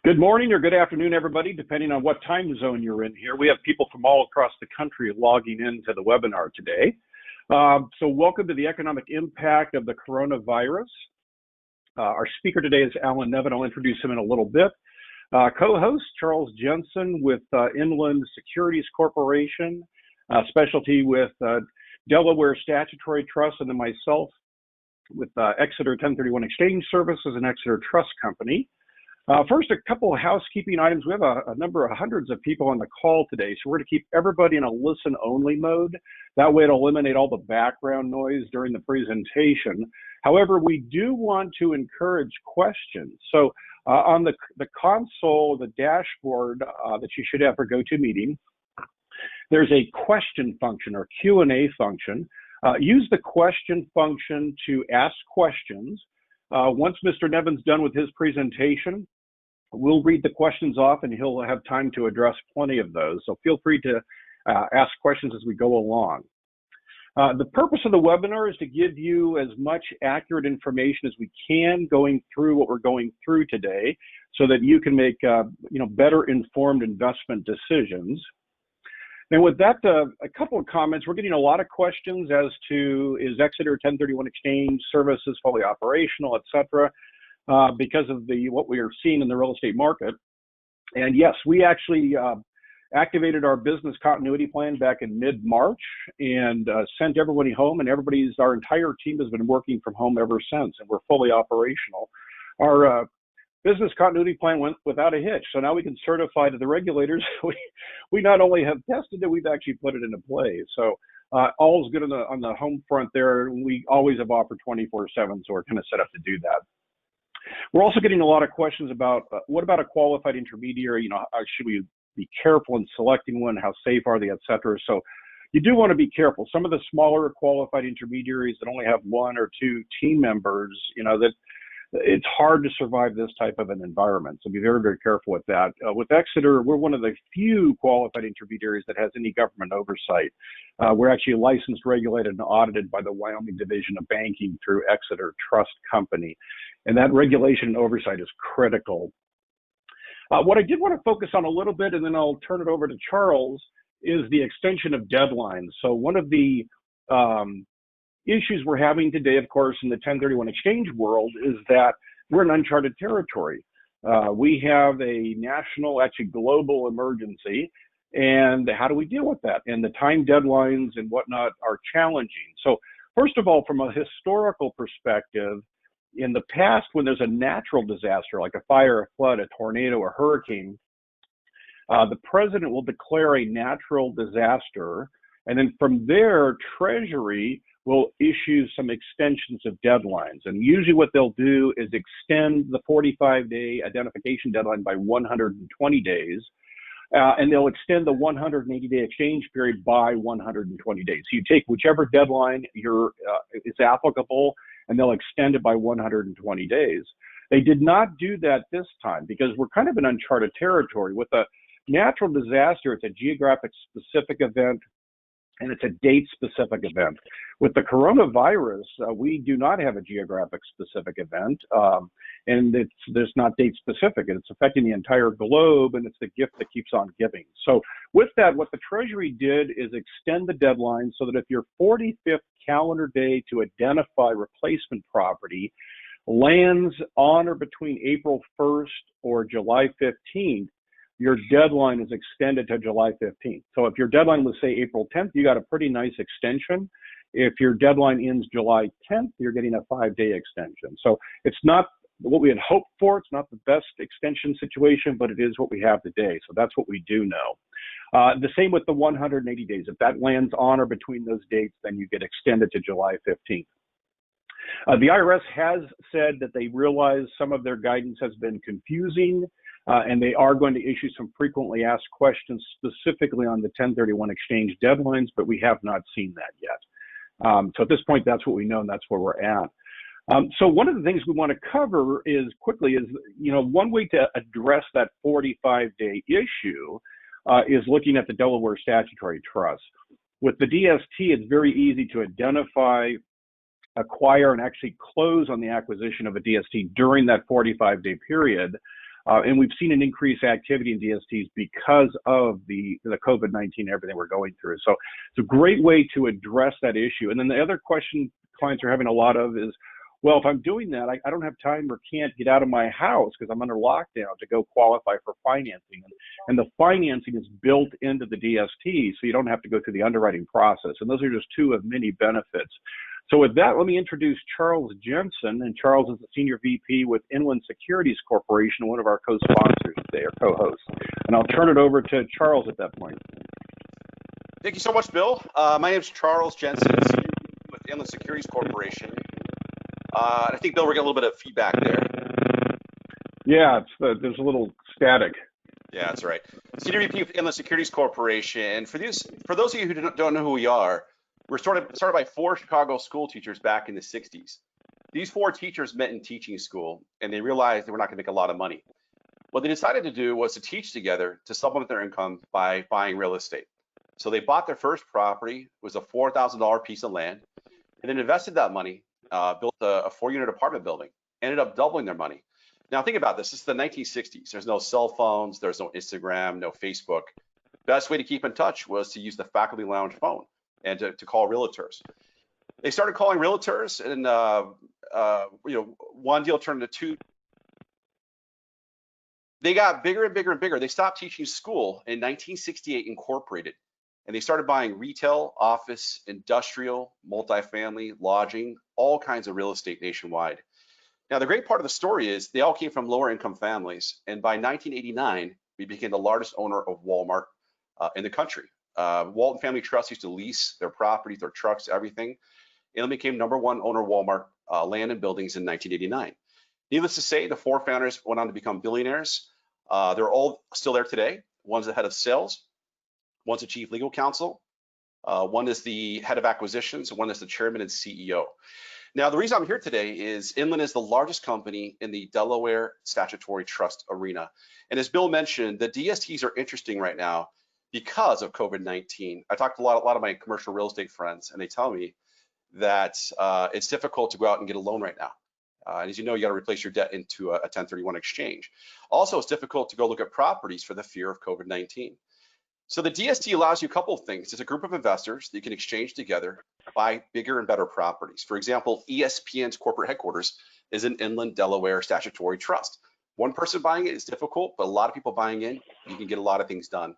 Good morning or good afternoon, everybody, depending on what time zone you're in here. We have people from all across the country logging into the webinar today. So welcome to the economic impact of the coronavirus. Our speaker today is Nevin. I'll introduce him in a little bit. Co-host CharlesAJensen with Inland Securities Corporation, specialty with Delaware Statutory Trust, and then myself with Exeter 1031 Exchange Services and Exeter Trust Company. First, a couple of housekeeping items. We have a number of hundreds of people on the call today, so we're going to keep everybody in a listen-only mode. That way it'll eliminate all the background noise during the presentation. However, we do want to encourage questions. So on the console, the dashboard that you should have for GoToMeeting, there's a question function or Q&A function. Use the question function to ask questions. Once Mr. Nevin's done with his presentation, we'll read the questions off and he'll have time to address plenty of those. So feel free to ask questions as we go along. The purpose of the webinar is to give you as much accurate information as we can going through what we're going through today so that you can make better informed investment decisions. And with that, a couple of comments. We're getting a lot of questions as to, is Exeter 1031 Exchange Services fully operational, et cetera, because of what we are seeing in the real estate market. And yes, we actually activated our business continuity plan back in mid-March and sent everybody home, and our entire team has been working from home ever since, and we're fully operational. Our business continuity plan went without a hitch, so now we can certify to the regulators. We not only have tested it, we've actually put it into play. So all's good on the home front there. We always have offered 24/7, so we're kind of set up to do that. We're also getting a lot of questions about what about a qualified intermediary? Should we be careful in selecting one? How safe are they, et cetera? So you do want to be careful. Some of the smaller qualified intermediaries that only have one or two team members, that it's hard to survive this type of an environment. So be very, very careful with that. With Exeter, we're one of the few qualified intermediaries that has any government oversight. We're actually licensed, regulated, and audited by the Wyoming Division of Banking through Exeter Trust Company. And that regulation and oversight is critical. What I did want to focus on a little bit, and then I'll turn it over to Charles, is the extension of deadlines. So one of the issues we're having today, of course, in the 1031 exchange world is that we're in uncharted territory. We have a national, actually global emergency, and how do we deal with that? And the time deadlines and whatnot are challenging. So first of all, from a historical perspective, in the past, when there's a natural disaster like a fire, a flood, a tornado, a hurricane, the president will declare a natural disaster, and then from there, Treasury will issue some extensions of deadlines. And usually what they'll do is extend the 45-day identification deadline by 120 days, and they'll extend the 180-day exchange period by 120 days. So you take whichever deadline is applicable, and they'll extend it by 120 days. They did not do that this time because we're kind of in uncharted territory. With a natural disaster, it's a geographic specific event, and it's a date-specific event. With the coronavirus, we do not have a geographic-specific event, and there's not date-specific. It's affecting the entire globe, and it's the gift that keeps on giving. So with that, what the Treasury did is extend the deadline so that if your 45th calendar day to identify replacement property lands on or between April 1st or July 15th, your deadline is extended to July 15th. So if your deadline was, say, April 10th, you got a pretty nice extension. If your deadline ends July 10th, you're getting a 5-day extension. So it's not what we had hoped for. It's not the best extension situation, but it is what we have today. So that's what we do know. The same with the 180 days. If that lands on or between those dates, then you get extended to July 15th. The IRS has said that they realize some of their guidance has been confusing, and they are going to issue some frequently asked questions specifically on the 1031 exchange deadlines, but we have not seen that yet. So at this point, that's what we know, and that's where we're at. So one of the things we want to cover quickly is, one way to address that 45-day issue is looking at the Delaware Statutory Trust. With the DST, it's very easy to identify, acquire, and actually close on the acquisition of a DST during that 45-day period. And we've seen an increased activity in DSTs because of the COVID-19, everything we're going through. So it's a great way to address that issue. And then the other question clients are having a lot of is, well, if I'm doing that, I don't have time or can't get out of my house because I'm under lockdown to go qualify for financing. And the financing is built into the DST, so you don't have to go through the underwriting process. And those are just two of many benefits. So with that, let me introduce CharlesAJensen. And Charles is the Senior VP with Inland Securities Corporation, one of our co-sponsors today, or co-hosts. And I'll turn it over to Charles at that point. Thank you so much, Bill. My name is CharlesAJensen, Senior VP with Inland Securities Corporation. I think, Bill, we're getting a little bit of feedback there. Yeah, there's a little static. Yeah, that's right. Senior VP of Inland Securities Corporation. And for those of you who don't know who we are, we're started by 4 Chicago school teachers back in the 60s. These 4 teachers met in teaching school, and they realized they were not going to make a lot of money. What they decided to do was to teach together to supplement their income by buying real estate. So they bought their first property. It was a $4,000 piece of land, and then invested that money. Built a 4-unit apartment building, ended up doubling their money. Now think about this. This is the 1960s. There's no cell phones. There's no Instagram, no Facebook. Best way to keep in touch was to use the faculty lounge phone and to call realtors. They started calling realtors, and one deal turned into 2. They got bigger and bigger and bigger. They stopped teaching school in 1968, incorporated. And they started buying retail, office, industrial, multifamily, lodging, all kinds of real estate nationwide. Now, the great part of the story is they all came from lower income families. And by 1989, we became the largest owner of Walmart in the country. Walton Family Trust used to lease their properties, their trucks, everything. And it became #1 owner of Walmart land and buildings in 1989. Needless to say, the 4 founders went on to become billionaires. They're all still there today. One's the head of sales. One's the chief legal counsel. One is the head of acquisitions. One is the chairman and CEO. Now, the reason I'm here today is Inland is the largest company in the Delaware statutory trust arena. And as Bill mentioned, the DSTs are interesting right now because of COVID-19. I talked to a lot of my commercial real estate friends, and they tell me that it's difficult to go out and get a loan right now. And as you know, you got to replace your debt into a 1031 exchange. Also, it's difficult to go look at properties for the fear of COVID-19. So the DST allows you a couple of things. It's a group of investors that you can exchange together, buy bigger and better properties. For example, ESPN's corporate headquarters is an Inland, Delaware statutory trust. One person buying it is difficult, but a lot of people buying in, you can get a lot of things done.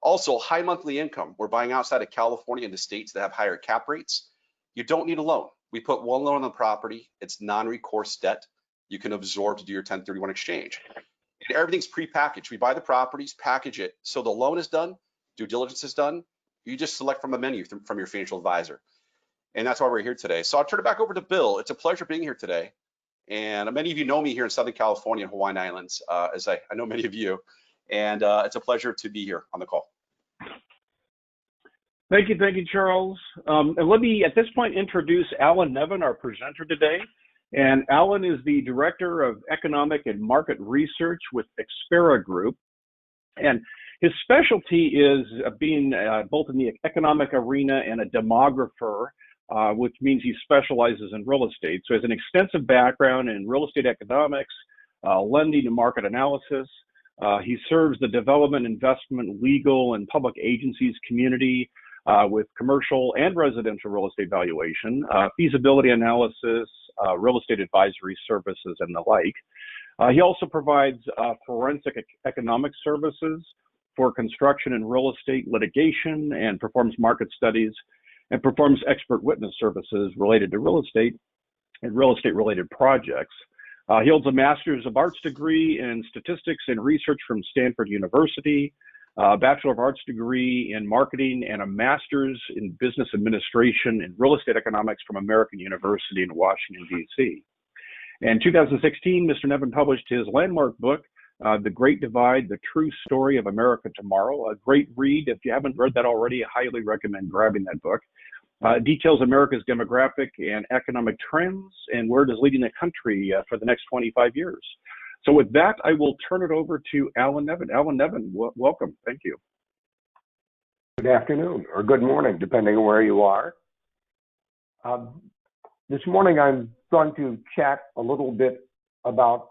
Also, high monthly income. We're buying outside of California into states that have higher cap rates. You don't need a loan. We put one loan on the property. It's non-recourse debt. You can absorb to do your 1031 exchange. And everything's pre-packaged. We buy the properties, package it. So the loan is done, due diligence is done. You just select from a menu from your financial advisor. And that's why we're here today. So I'll turn it back over to Bill. It's a pleasure being here today. And many of you know me here in Southern California and Hawaiian Islands, as I know many of you. And it's a pleasure to be here on the call. Thank you, Charles. And let me, at this point, introduce Alan Nevin, our presenter today. And Alan is the Director of Economic and Market Research with Xpera Group. And his specialty is being both in the economic arena and a demographer, which means he specializes in real estate. So he has an extensive background in real estate economics, lending and market analysis. He serves the development, investment, legal, and public agencies community with commercial and residential real estate valuation, feasibility analysis, real estate advisory services, and the like. He also provides forensic economic services for construction and real estate litigation, and performs market studies, and performs expert witness services related to real estate and real estate related projects. He holds a Master's of Arts degree in Statistics and Research from Stanford University, a Bachelor of Arts degree in Marketing, and a Master's in Business Administration and Real Estate Economics from American University in Washington, D.C. In 2016, Mr. Nevin published his landmark book, The Great Divide, The True Story of America Tomorrow. A great read. If you haven't read that already, I highly recommend grabbing that book. Details America's demographic and economic trends and where it is leading the country for the next 25 years. So with that, I will turn it over to Alan Nevin. Alan Nevin, welcome. Thank you. Good afternoon, or good morning, depending on where you are. This morning, I'm going to chat a little bit about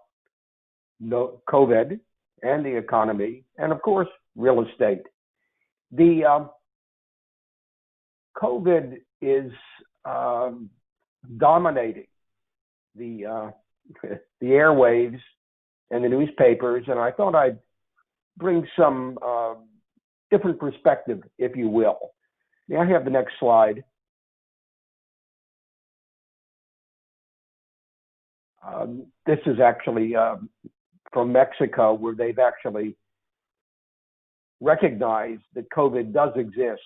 COVID and the economy, and of course, real estate. The COVID is dominating the the airwaves and the newspapers, and I thought I'd bring some different perspective, if you will. May I have the next slide? This is actually from Mexico, where they've actually recognized that COVID does exist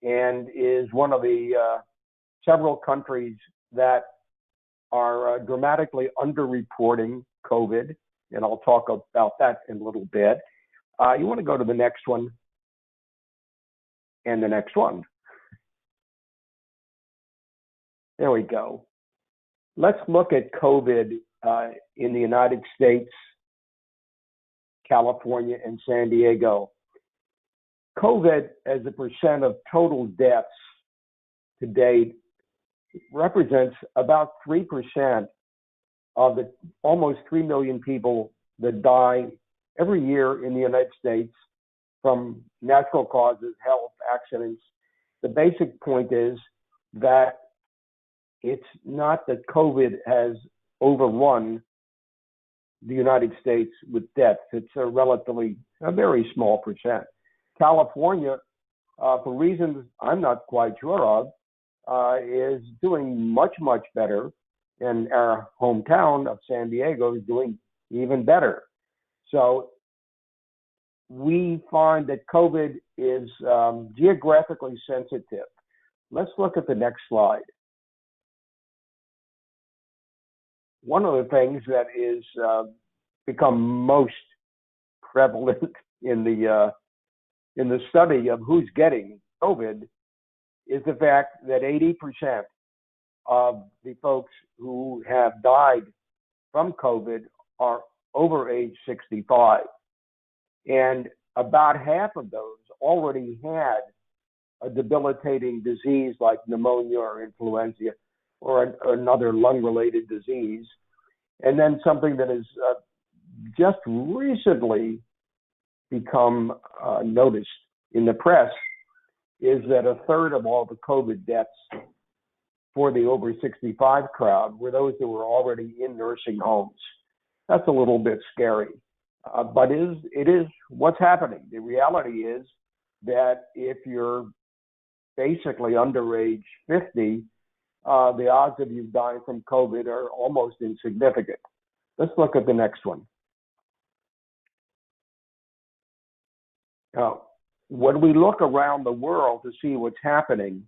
and is one of the several countries that are dramatically underreporting COVID, and I'll talk about that in a little bit. You want to go to the next one and the next one. There we go. Let's look at COVID in the United States, California, and San Diego. COVID as a percent of total deaths to date represents about 3% of the almost 3 million people that die every year in the United States from natural causes, health, accidents. The basic point is that it's not that COVID has overrun the United States with deaths. It's a very small percent. California, for reasons I'm not quite sure of, is doing much, much better, and our hometown of San Diego is doing even better. So we find that COVID is geographically sensitive. Let's look at the next slide. One of the things that is become most prevalent in the study of who's getting COVID is the fact that 80% of the folks who have died from COVID are over age 65. And about half of those already had a debilitating disease like pneumonia or influenza or another lung-related disease. And then something that has just recently become noticed in the press is that a third of all the COVID deaths for the over 65 crowd were those that were already in nursing homes. That's a little bit scary, but it is what's happening. The reality is that if you're basically under age 50, the odds of you dying from COVID are almost insignificant. Let's look at the next one. Now, when we look around the world to see what's happening,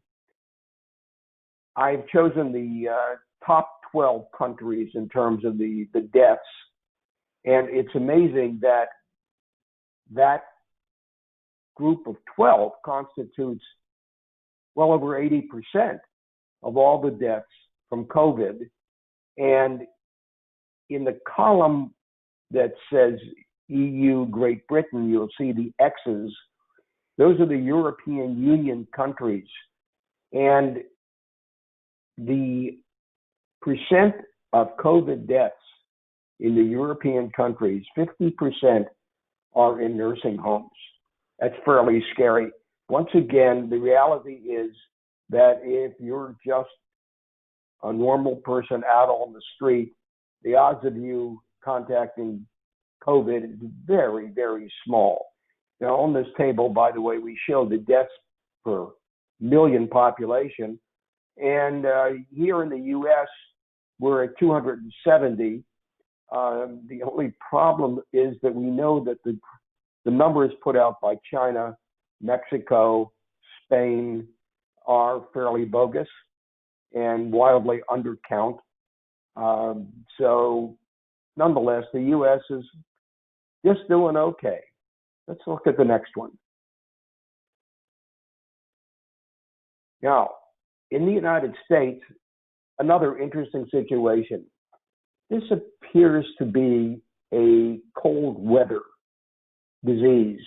I've chosen the top 12 countries in terms of the deaths. And it's amazing that that group of 12 constitutes well over 80% of all the deaths from COVID. And in the column that says EU, Great Britain, you'll see the X's. Those are the European Union countries. And the percent of COVID deaths in the European countries, 50% are in nursing homes. That's fairly scary. Once again, the reality is that if you're just a normal person out on the street, the odds of you contacting COVID is very, very small. Now, on this table, by the way, we show the deaths per million population. And here in the U.S., we're at 270. The only problem is that we know that the numbers put out by China, Mexico, Spain are fairly bogus and wildly undercount. So nonetheless, the U.S. is just doing okay. Let's look at the next one. Now, in the United States, another interesting situation. This appears to be a cold weather disease,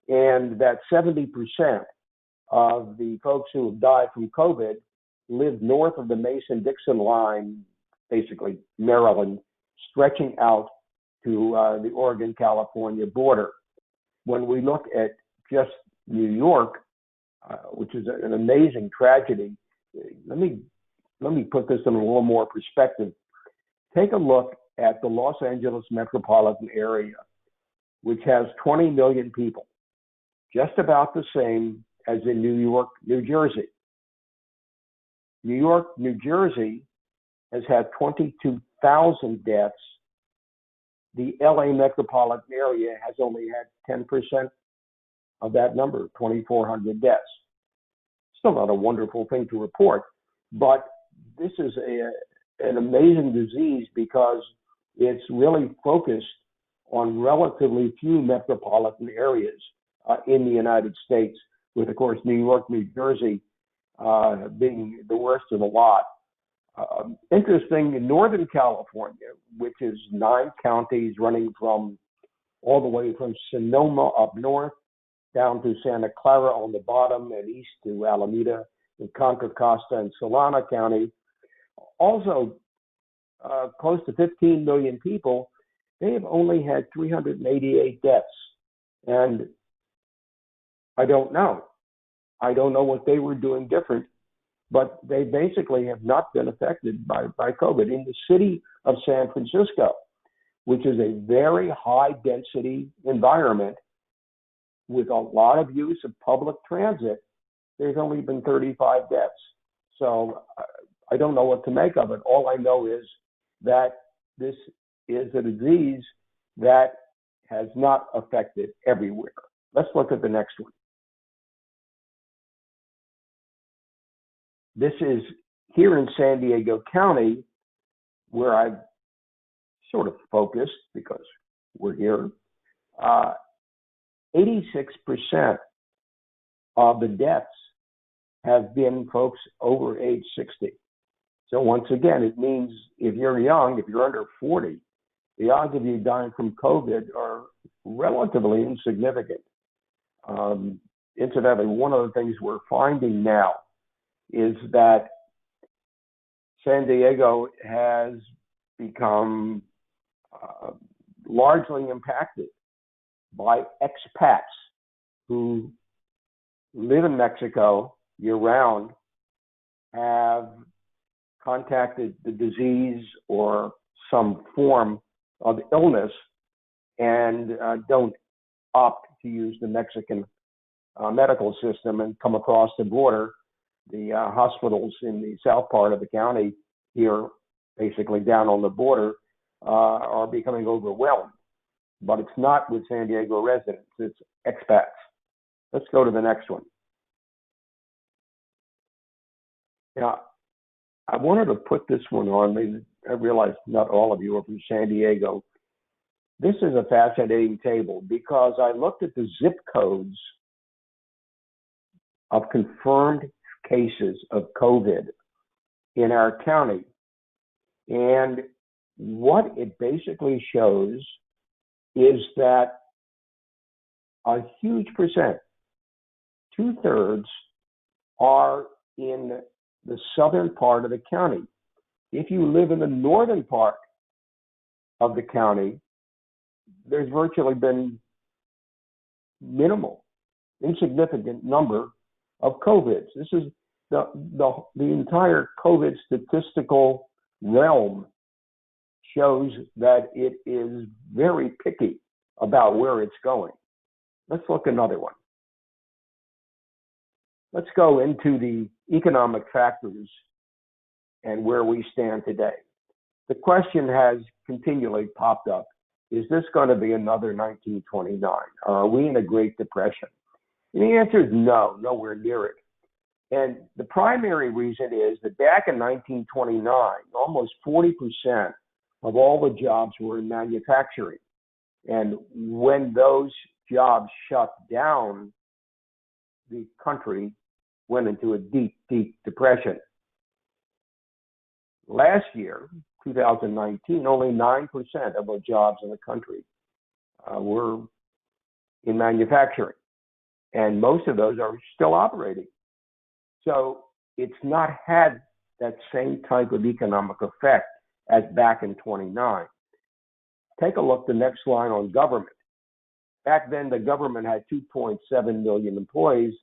and that 70% of the folks who have died from COVID live north of the Mason-Dixon line, basically Maryland, stretching out to the Oregon-California border. When we look at just New York, which is an amazing tragedy, let me put this in a little more perspective. Take a look at the Los Angeles metropolitan area, which has 20 million people, just about the same as in New York, New Jersey. New York, New Jersey has had 22,000 deaths. The LA metropolitan area has only had 10% of that number, 2,400 deaths. Still not a wonderful thing to report, but this is an amazing disease because it's really focused on relatively few metropolitan areas in the United States, with, of course, New York, New Jersey being the worst of the lot. Interesting, in Northern California, which is 9 counties running from all the way from Sonoma up north down to Santa Clara on the bottom and east to Alameda and Contra Costa and Solana County, also close to 15 million people, they have only had 388 deaths. And I don't know what they were doing different, but they basically have not been affected by COVID. In the city of San Francisco, which is a very high density environment with a lot of use of public transit, there's only been 35 deaths. So I don't know what to make of it. All I know is that this is a disease that has not affected everywhere. Let's look at the next one. This is here in San Diego County, where I've sort of focused because we're here. 86% of the deaths have been folks over age 60. So once again, it means if you're young, if you're under 40, the odds of you dying from COVID are relatively insignificant. Incidentally, one of the things we're finding now is that San Diego has become largely impacted by expats who live in Mexico year-round, have contacted the disease or some form of illness, and don't opt to use the Mexican medical system and come across the border. The hospitals in the south part of the county here, basically down on the border, are becoming overwhelmed. But it's not with San Diego residents, it's expats. Let's go to the next one. Now, I wanted to put this one on. I realize not all of you are from San Diego. This is a fascinating table because I looked at the zip codes of confirmed cases of COVID in our county. And what it basically shows is that a huge percent, 2/3, are in the southern part of the county. If you live in the northern part of the county, there's virtually been minimal, insignificant number of COVIDs. This is the entire COVID statistical realm shows that it is very picky about where it's going. Let's look at another one. Let's go into the economic factors and where we stand today. The question has continually popped up, is this going to be another 1929? Are we in a Great Depression? And the answer is no, nowhere near it. And the primary reason is that back in 1929, almost 40% of all the jobs were in manufacturing. And when those jobs shut down, the country went into a deep, deep depression. Last year, 2019, only 9% of the jobs in the country were in manufacturing. And most of those are still operating. So it's not had that same type of economic effect as back in 29. take a look, the next line on government. Back then, the government had 2.7 million employees.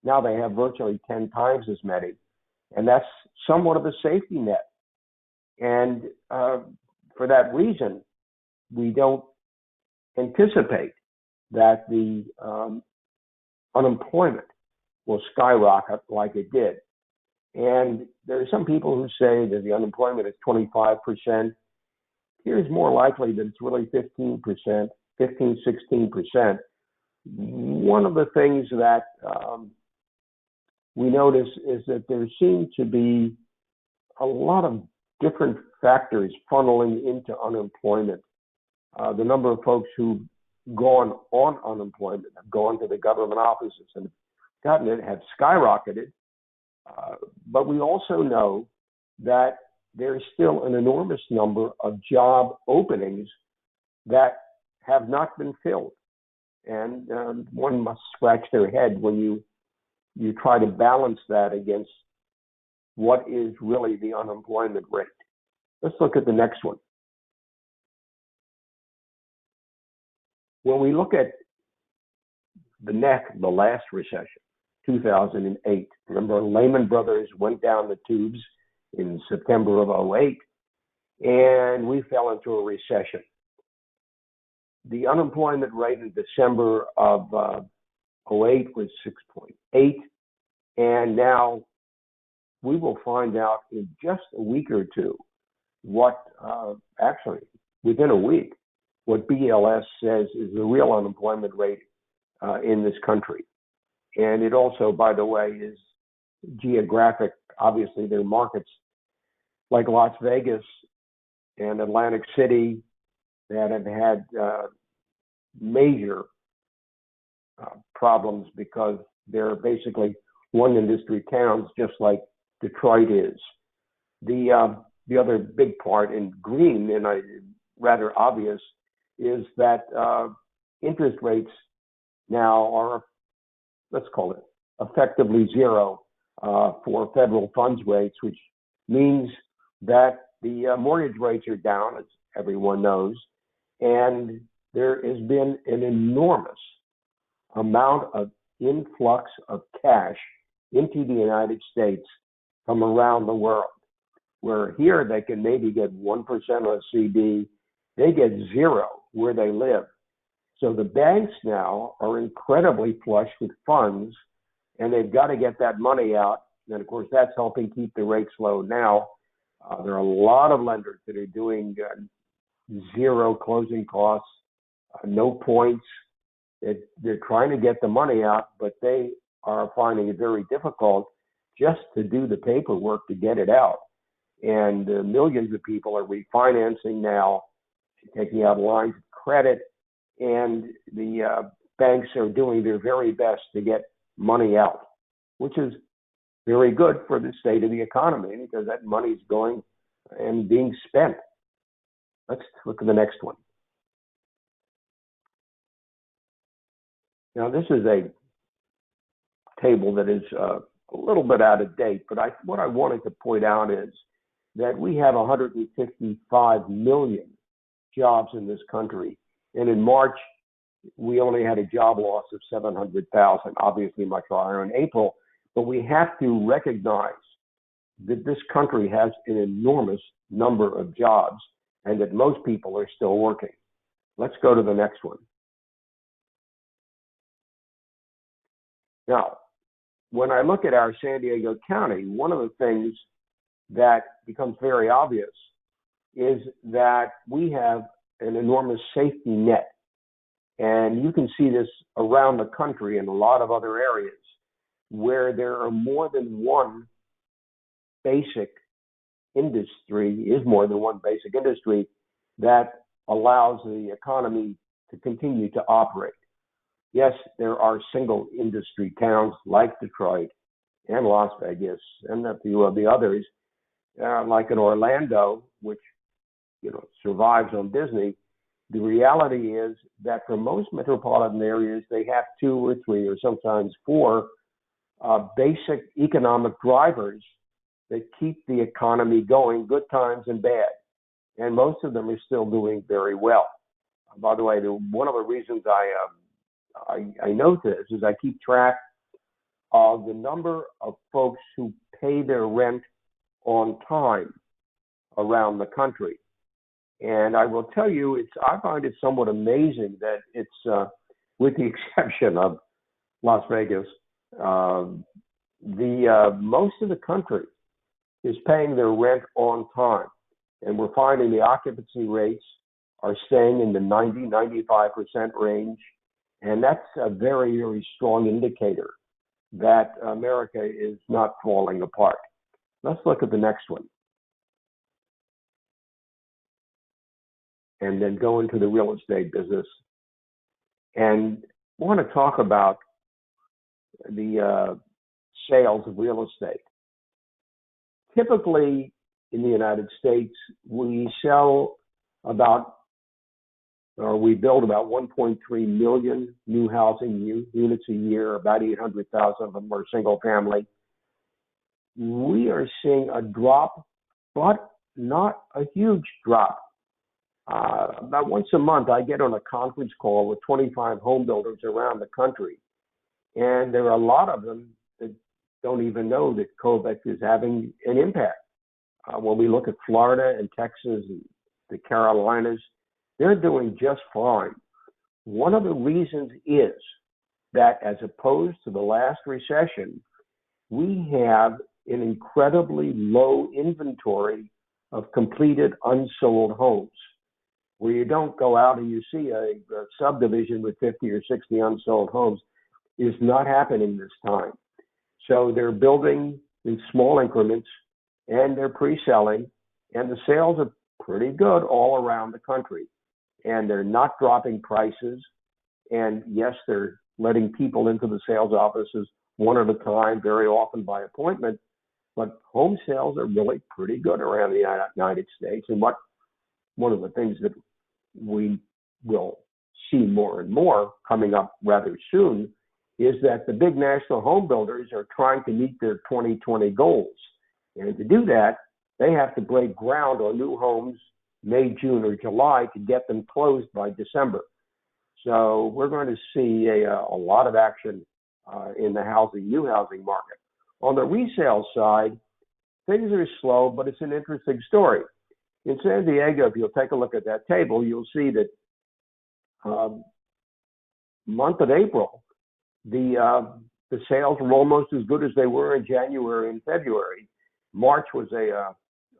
Now they have virtually 10 times as many. And that's somewhat of a safety net. And for that reason, we don't anticipate that the unemployment will skyrocket like it did. And there are some people who say that the unemployment is 25%. Here's more likely that it's really 15%, 15, 16%. One of the things that we notice is that there seem to be a lot of different factors funneling into unemployment. The number of folks who've gone on unemployment, have gone to the government offices and gotten it, have skyrocketed. But we also know that there's still an enormous number of job openings that have not been filled. And one must scratch their head when you try to balance that against what is really the unemployment rate. Let's look at the next one. When we look at the last recession, 2008, remember Lehman Brothers went down the tubes in September of 2008, and we fell into a recession. The unemployment rate in December of 2008 was 6.8, and now we will find out in just a week or two what, actually within a week, what BLS says is the real unemployment rate in this country. And it also, by the way, is geographic. Obviously, there are markets like Las Vegas and Atlantic City that have had major problems because they're basically one industry towns, just like Detroit is. The other big part in green, and rather obvious, is that interest rates now are, let's call it, effectively zero for federal funds rates, which means that the mortgage rates are down, as everyone knows, and there has been an enormous amount of influx of cash into the United States from around the world, where here they can maybe get 1% on a CD, they get zero where they live. So the banks now are incredibly flush with funds, and they've got to get that money out. And of course, that's helping keep the rates low now. There are a lot of lenders that are doing zero closing costs, no points. They're trying to get the money out, but they are finding it very difficult just to do the paperwork to get it out. And millions of people are refinancing now, taking out lines of credit, and the banks are doing their very best to get money out, which is very good for the state of the economy because that money is going and being spent. Let's look at the next one. Now, this is a table that is a little bit out of date, but what I wanted to point out is that we have 155 million jobs in this country. And in March, we only had a job loss of 700,000, obviously much higher in April. But we have to recognize that this country has an enormous number of jobs and that most people are still working. Let's go to the next one. Now, when I look at our San Diego County, one of the things that becomes very obvious is that we have an enormous safety net. And you can see this around the country in a lot of other areas where there are more than one basic industry, that allows the economy to continue to operate. Yes, there are single industry towns like Detroit and Las Vegas and a few of the others, like in Orlando, which survives on Disney. The reality is that for most metropolitan areas, they have 2 or 3 or sometimes 4 basic economic drivers that keep the economy going, good times and bad. and most of them are still doing very well. By the way, one of the reasons I note this is I keep track of the number of folks who pay their rent on time around the country. And I will tell you, I find it somewhat amazing that it's, with the exception of Las Vegas, most of the country is paying their rent on time. And we're finding the occupancy rates are staying in the 90–95% range. And that's a very, very strong indicator that America is not falling apart. Let's look at the next one. And then go into the real estate business. And I want to talk about the sales of real estate. Typically, in the United States, we build about 1.3 million new housing units a year. About 800,000 of them are single family. We are seeing a drop, but not a huge drop. About once a month, I get on a conference call with 25 home builders around the country. And there are a lot of them that don't even know that COVID is having an impact. When we look at Florida and Texas and the Carolinas, they're doing just fine. One of the reasons is that as opposed to the last recession, we have an incredibly low inventory of completed unsold homes, where you don't go out and you see a subdivision with 50 or 60 unsold homes. Is not happening this time. So they're building in small increments and they're pre-selling, and the sales are pretty good all around the country. And they're not dropping prices. And yes, they're letting people into the sales offices one at a time, very often by appointment. But home sales are really pretty good around the United States. And one of the things that we will see more and more coming up rather soon is that the big national home builders are trying to meet their 2020 goals. And to do that, they have to break ground on new homes May, June, or July to get them closed by December. So we're going to see a lot of action in the new housing market. On the resale side, things are slow, but it's an interesting story. In San Diego, if you'll take a look at that table, you'll see that month of April, the sales were almost as good as they were in January and February. March was a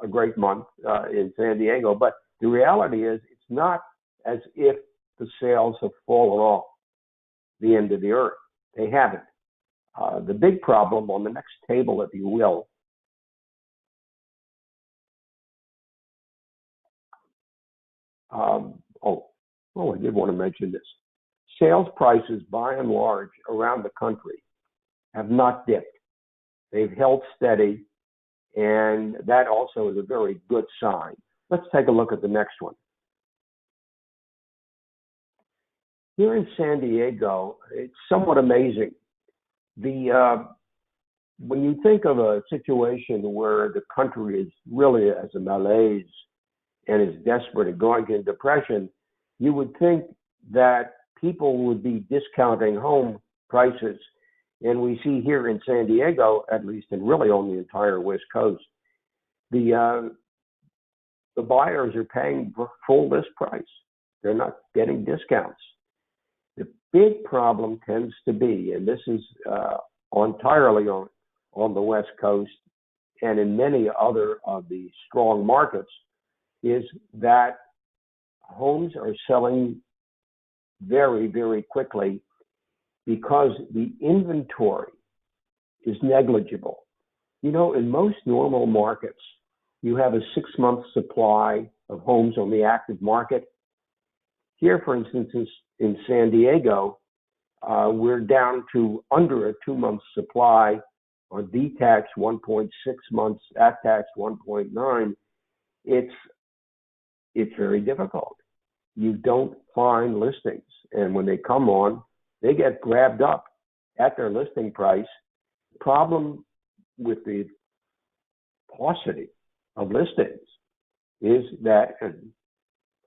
great month in San Diego, but the reality is it's not as if the sales have fallen off the end of the earth. They haven't. The big problem on the next table, if you will, I did want to mention this. Sales prices, by and large, around the country have not dipped. They've held steady, and that also is a very good sign. Let's take a look at the next one. Here in San Diego, it's somewhat amazing. When you think of a situation where the country is really as a malaise and is desperate and going into depression, you would think that people would be discounting home prices. And we see here in San Diego, at least, and really on the entire West Coast, the buyers are paying full list price. They're not getting discounts. The big problem tends to be, and this is entirely on the West Coast and in many other of the strong markets, is that homes are selling very, very quickly because the inventory is negligible. You know, in most normal markets, you have a 6-month supply of homes on the active market. Here, for instance, in San Diego, we're down to under a 2-month supply on detached, 1.6 months, attached 1.9. It's very difficult. You don't find listings. And when they come on, they get grabbed up at their listing price. The problem with the paucity of listings is that, and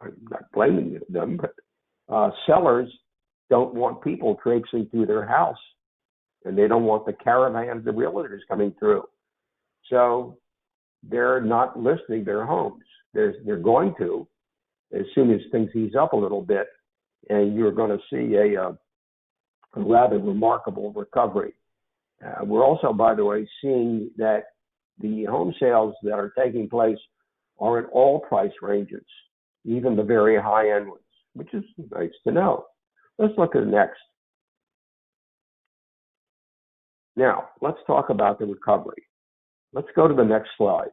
I'm not blaming them, but sellers don't want people traipsing through their house, and they don't want the caravans of realtors coming through. So they're not listing their homes. They're going to, as soon as things ease up a little bit, and you're going to see a rather remarkable recovery. We're also, by the way, seeing that the home sales that are taking place are in all price ranges, even the very high-end ones, which is nice to know. Let's look at the next. Now, let's talk about the recovery. Let's go to the next slide.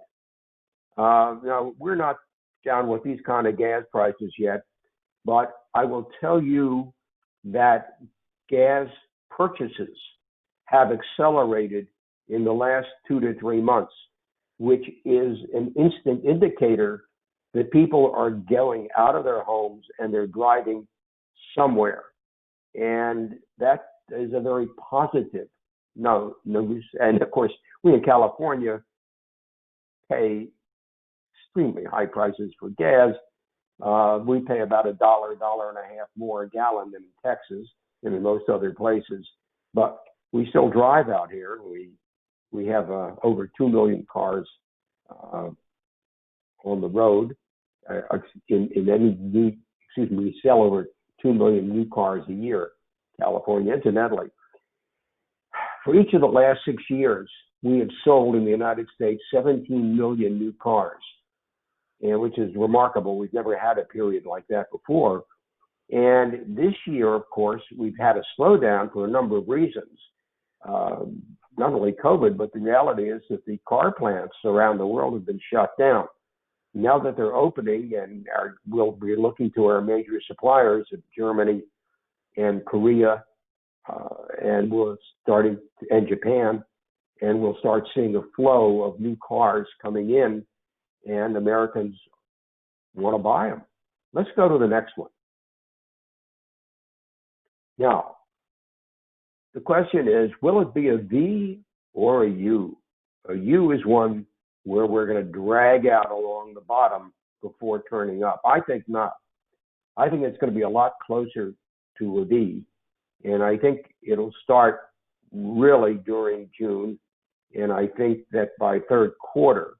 Now, we're not down with these kind of gas prices yet, but I will tell you that gas purchases have accelerated in the last 2 to 3 months, which is an instant indicator that people are going out of their homes and they're driving somewhere. And that is a very positive news. And of course, we in California pay extremely high prices for gas. We pay about $1, $1.50 more a gallon than in Texas and in most other places. But we still drive out here. We have over 2 million cars on the road. We sell over 2 million new cars a year, California. Incidentally, for each of the last 6 years, we have sold in the United States 17 million new cars, and which is remarkable. We've never had a period like that before. And this year, of course, we've had a slowdown for a number of reasons. Not only COVID, but the reality is that the car plants around the world have been shut down. Now that they're opening, and we'll be looking to our major suppliers of Germany and Korea, and Japan, and we'll start seeing a flow of new cars coming in, and Americans want to buy them. Let's go to the next one. Now, the question is, will it be a V or a U? A U is one where we're going to drag out along the bottom before turning up. I think not. I think it's going to be a lot closer to a V, and I think it'll start really during June, and I think that by third quarter,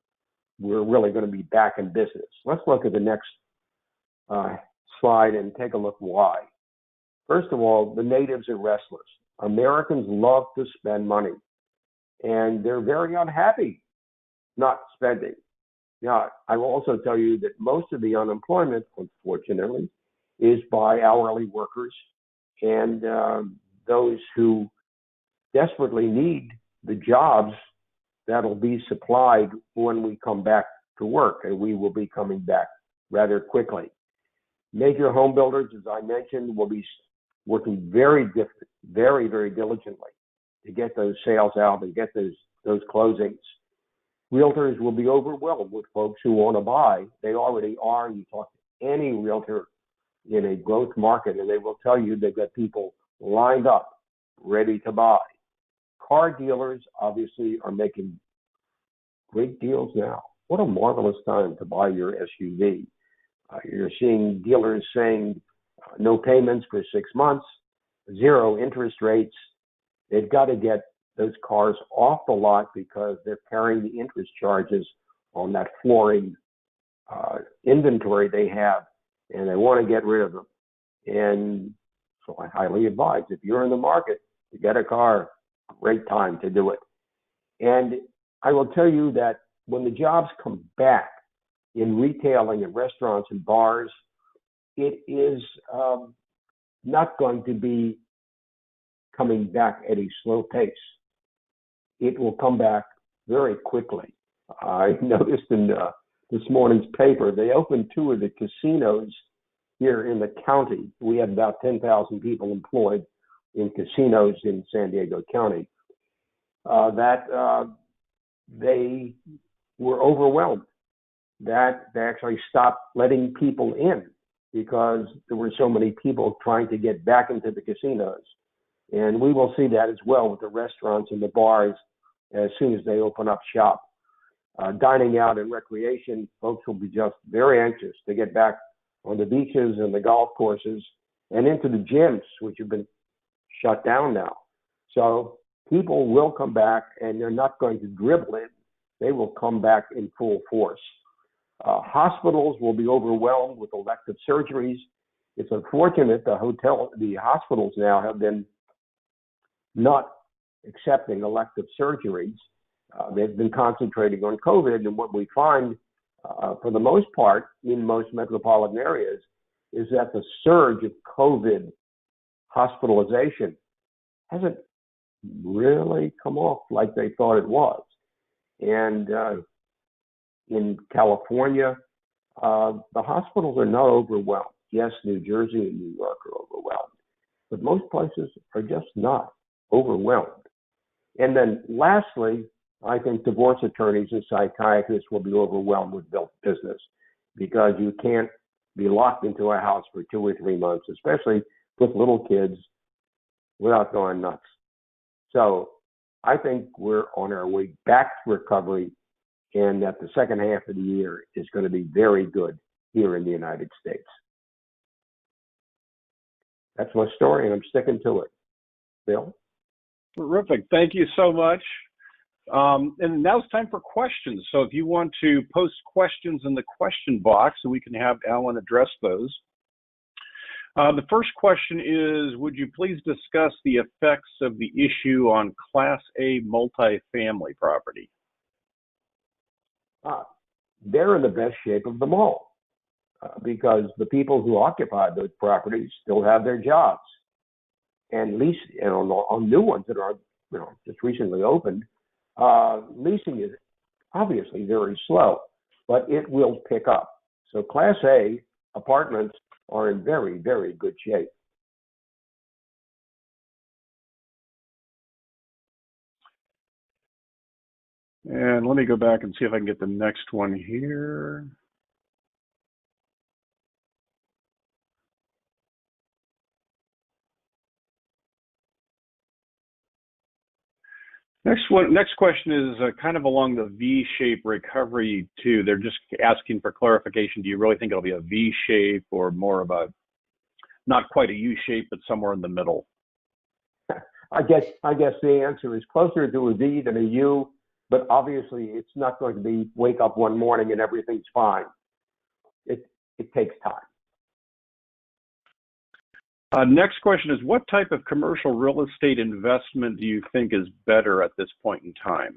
we're really going to be back in business. Let's look at the next slide and take a look why. First of all, the natives are restless. Americans love to spend money, and they're very unhappy not spending. Now, I will also tell you that most of the unemployment, unfortunately, is by hourly workers and those who desperately need the jobs that'll be supplied when we come back to work, and we will be coming back rather quickly. Major home builders, as I mentioned, will be working very diligently to get those sales out and get those closings. Realtors will be overwhelmed with folks who want to buy. They already are. You talk to any realtor in a growth market, and they will tell you they've got people lined up, ready to buy. Car dealers obviously are making great deals now. What a marvelous time to buy your SUV. You're seeing dealers saying no payments for 6 months, 0 interest rates. They've got to get those cars off the lot because they're carrying the interest charges on that flooring inventory they have, and they want to get rid of them. And so I highly advise, if you're in the market to get a car, great time to do it. And I will tell you that when the jobs come back in retailing and restaurants and bars, it is not going to be coming back at a slow pace. It will come back very quickly. I noticed in this morning's paper, they opened 2 of the casinos here in the county. We have about 10,000 people employed in casinos in San Diego County. They were overwhelmed that they actually stopped letting people in because there were so many people trying to get back into the casinos. And we will see that as well with the restaurants and the bars as soon as they open up shop. dining out and recreation, folks will be just very anxious to get back on the beaches and the golf courses and into the gyms, which have been shut down now. So people will come back, and they're not going to dribble in. They will come back in full force. Hospitals will be overwhelmed with elective surgeries. It's unfortunate the hospitals now have been not accepting elective surgeries. They've been concentrating on COVID, and what we find, for the most part, in most metropolitan areas, is that the surge of COVID hospitalization hasn't really come off like they thought it was. And in California, the hospitals are not overwhelmed. Yes, New Jersey and New York are overwhelmed, but most places are just not overwhelmed. And then lastly, I think divorce attorneys and psychiatrists will be overwhelmed with business, because you can't be locked into a house for 2 or 3 months, especially with little kids, without going nuts. So I think we're on our way back to recovery, and that the second half of the year is going to be very good here in the United States. That's my story, and I'm sticking to it. Bill? Terrific. Thank you so much. And now it's time for questions. So if you want to post questions in the question box, so we can have Alan address those. The first question is, would you please discuss the effects of the issue on Class A multifamily property? They're in the best shape of them all, because the people who occupy those properties still have their jobs, and lease, on new ones that are just recently opened, leasing is obviously very slow, but it will pick up. So Class A apartments are in very, very good shape. And let me go back and see if I can get the next one here. Next question is kind of along the V-shape recovery too. They're just asking for clarification. Do you really think it'll be a V-shape or more of a, not quite a U-shape, but somewhere in the middle? I guess the answer is closer to a V than a U, but obviously it's not going to be wake up one morning and everything's fine. It takes time. Next question is, what type of commercial real estate investment do you think is better at this point in time?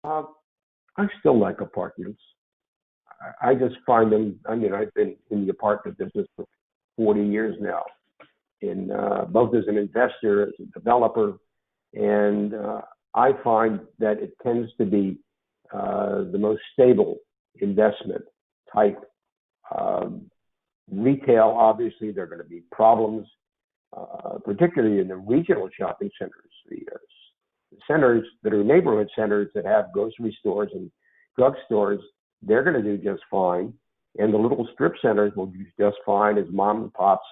I still like apartments. I just find them, I've been in the apartment business for 40 years now, in both as an investor, as a developer, and I find that it tends to be the most stable investment type. Retail, obviously, there are going to be problems, particularly in the regional shopping centers. The centers that are neighborhood centers that have grocery stores and drugstores, they're going to do just fine. And the little strip centers will do just fine as mom and pops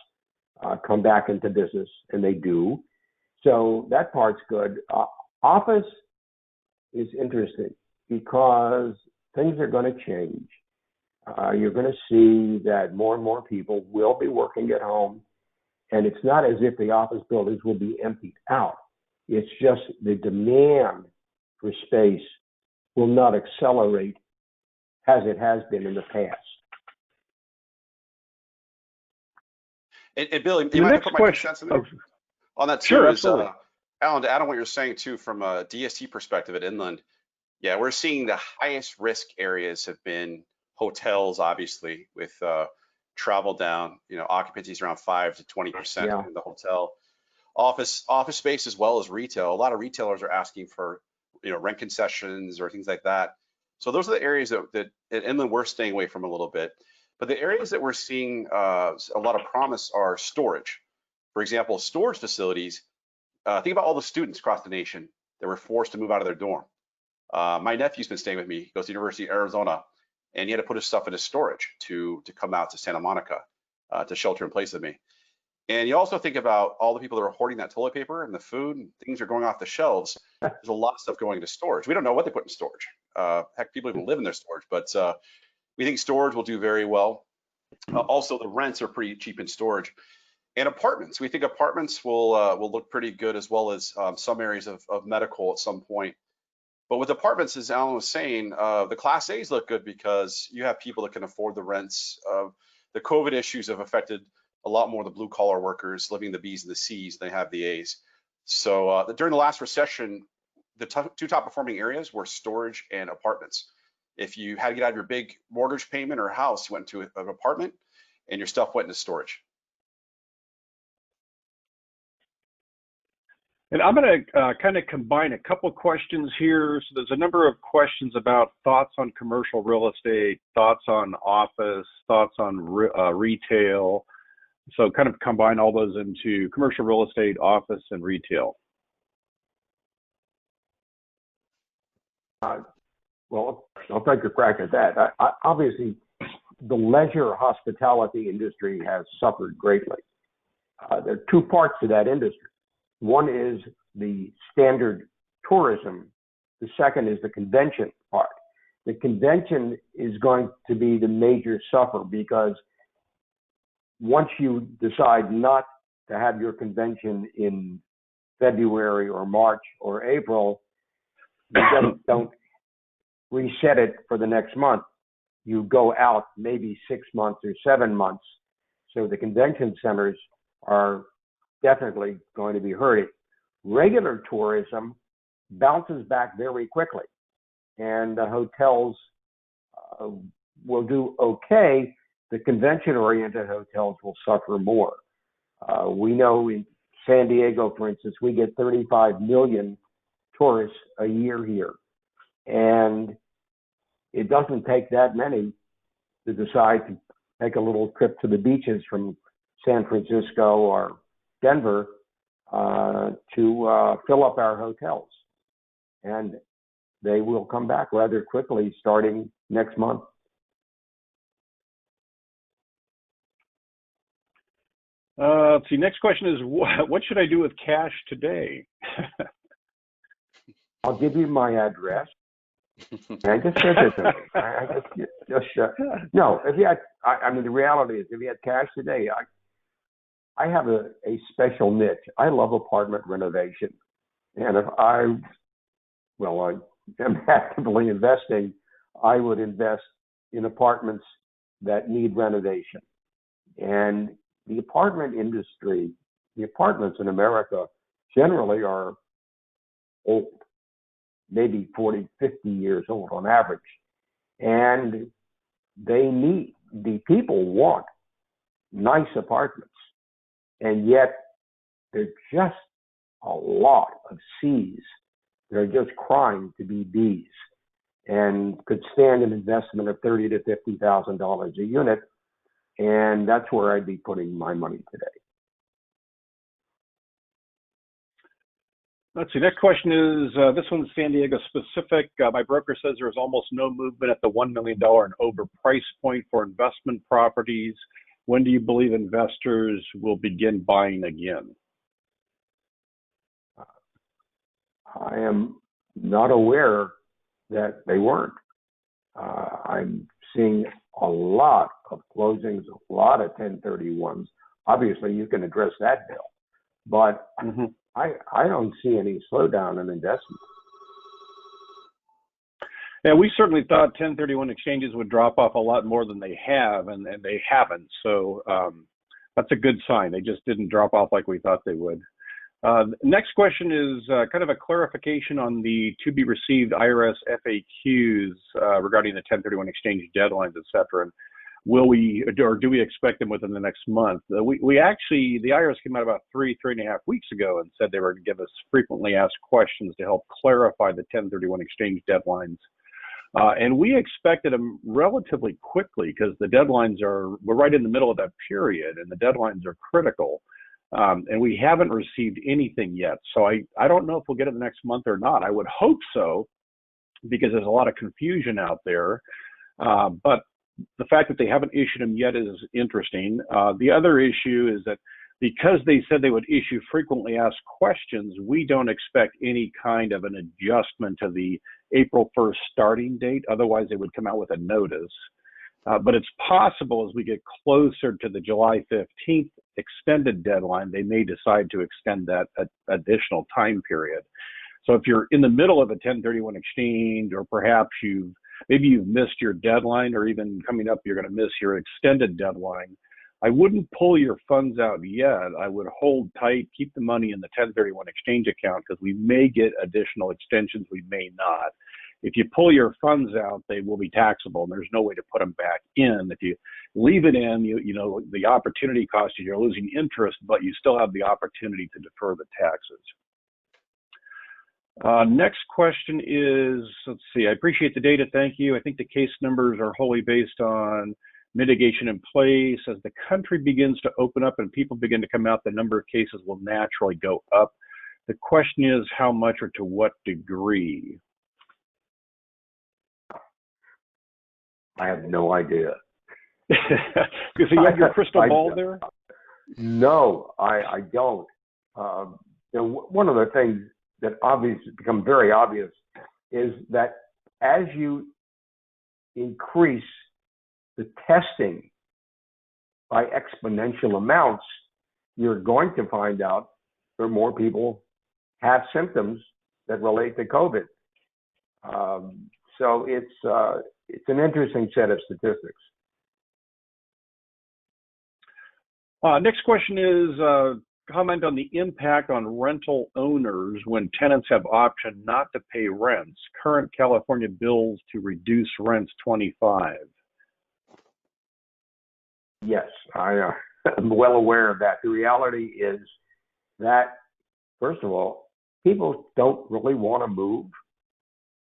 come back into business, and they do. So that part's good. Office is interesting because things are going to change. You're going to see that more and more people will be working at home, and it's not as if the office buildings will be emptied out. It's just the demand for space will not accelerate as it has been in the past. And Billy, you might put my 2 cents in there on that too. Sure, absolutely. Alan, to add on what you're saying too, from a DST perspective at Inland, yeah, we're seeing the highest risk areas have been hotels, obviously, with travel down, occupancies around 5 to 20% in the hotel. Office space as well as retail. A lot of retailers are asking for rent concessions or things like that. So those are the areas that at Inland we're staying away from a little bit. But the areas that we're seeing a lot of promise are storage. For example, storage facilities. Think about all the students across the nation that were forced to move out of their dorm. My nephew's been staying with me. He goes to the University of Arizona, and he had to put his stuff into storage to come out to Santa Monica to shelter in place with me. And you also think about all the people that are hoarding that toilet paper and the food and things are going off the shelves. There's a lot of stuff going into storage. We don't know what they put in storage. Heck, people even live in their storage, but we think storage will do very well. Also, the rents are pretty cheap in storage. And apartments, we think apartments will look pretty good, as well as some areas of medical at some point. But with apartments, as Alan was saying, the Class A's look good because you have people that can afford the rents. The COVID issues have affected a lot more of the blue collar workers living the B's and the C's than they have the A's. So during the last recession, the two top performing areas were storage and apartments. If you had to get out of your big mortgage payment or house, you went to an apartment and your stuff went into storage. And I'm going to kind of combine a couple of questions here. So there's a number of questions about thoughts on commercial real estate, thoughts on office, thoughts on retail. So kind of combine all those into commercial real estate, office, and retail. Well, I'll take a crack at that. Obviously, the leisure hospitality industry has suffered greatly. There are two parts to that industry. One is the standard tourism. The second is the convention part. The convention is going to be the major sufferer because once you decide not to have your convention in February or March or April, you just don't reset it for the next month. You go out maybe 6 months or 7 months. So the convention centers are definitely going to be hurting. Regular tourism bounces back very quickly, and the hotels will do okay. The convention-oriented hotels will suffer more. We know in San Diego, for instance, we get 35 million tourists a year here, and it doesn't take that many to decide to take a little trip to the beaches from San Francisco or Denver to fill up our hotels. And they will come back rather quickly starting next month. Let's see, next question is, what should I do with cash today? I'll give you my address. And just visit me. No, if you had, I mean, the reality is, if you had cash today, I have a special niche. I love apartment renovation. And if I am actively investing, I would invest in apartments that need renovation. And the apartment industry, the apartments in America generally are old, maybe 40, 50 years old on average. And the people want nice apartments. And yet there's just a lot of C's. They're just crying to be B's and could stand an investment of $30,000 to $50,000 a unit. And that's where I'd be putting my money today. Let's see, next question is, this one's San Diego specific. My broker says there is almost no movement at the $1 million and over price point for investment properties. When do you believe investors will begin buying again? I am not aware that they weren't. I'm seeing a lot of closings, a lot of 1031s. Obviously, you can address that, Bill. But I don't see any slowdown in investment. Yeah, we certainly thought 1031 exchanges would drop off a lot more than they have, and they haven't. So that's a good sign. They just didn't drop off like we thought they would. Next question is kind of a clarification on the to-be-received IRS FAQs regarding the 1031 exchange deadlines, et cetera. And will we, or do we expect them within the next month? We actually, the IRS came out about 3.5 weeks ago and said they were going to give us frequently asked questions to help clarify the 1031 exchange deadlines. And we expected them relatively quickly because the deadlines we're right in the middle of that period and the deadlines are critical. And we haven't received anything yet. So I don't know if we'll get it the next month or not. I would hope so because there's a lot of confusion out there. But the fact that they haven't issued them yet is interesting. The other issue is that Because they said they would issue frequently asked questions, we don't expect any kind of an adjustment to the April 1st starting date. Otherwise, they would come out with a notice. But it's possible as we get closer to the July 15th extended deadline, they may decide to extend that additional time period. So if you're in the middle of a 1031 exchange, or perhaps maybe you've missed your deadline, or even coming up, you're going to miss your extended deadline, I wouldn't pull your funds out yet. I would hold tight, keep the money in the 1031 exchange account, because we may get additional extensions, we may not. If you pull your funds out, they will be taxable, and there's no way to put them back in. If you leave it in, you know the opportunity cost is you're losing interest, but you still have the opportunity to defer the taxes. Next question is, let's see, I appreciate the data, thank you. I think the case numbers are wholly based on mitigation in place. As the country begins to open up and people begin to come out, the number of cases will naturally go up. The question is how much or to what degree? I have no idea. Because you have your crystal ball there? No, I don't. One of the things that become very obvious is that as you increase the testing by exponential amounts, you're going to find out that more people have symptoms that relate to COVID. So it's an interesting set of statistics. Next question is, comment on the impact on rental owners when tenants have option not to pay rents. Current California bills to reduce rents 25. Yes, I am well aware of that. The reality is that, first of all, people don't really want to move.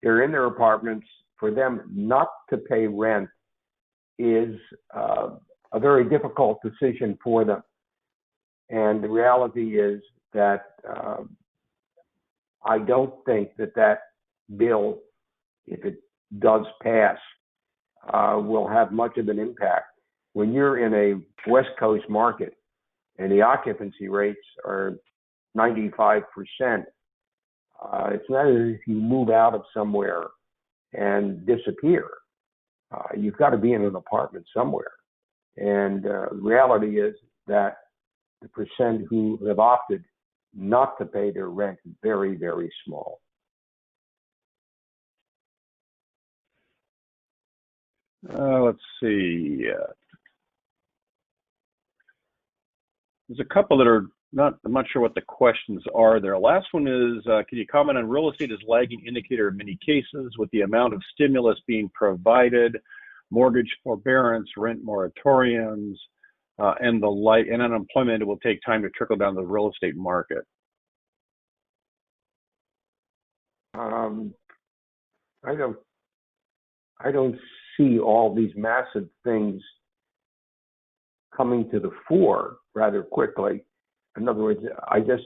They're in their apartments. For them not to pay rent is a very difficult decision for them. And the reality is that I don't think that bill, if it does pass, will have much of an impact. When you're in a West Coast market and the occupancy rates are 95%, it's not as if you move out of somewhere and disappear. You've got to be in an apartment somewhere. And the reality is that the percent who have opted not to pay their rent is very, very small. Let's see. There's a couple that are I'm not sure what the questions are there. Last one is, can you comment on real estate as lagging indicator in many cases with the amount of stimulus being provided, mortgage forbearance, rent moratoriums, and the like, and unemployment, it will take time to trickle down the real estate market. I don't see all these massive things coming to the fore rather quickly. In other words, I just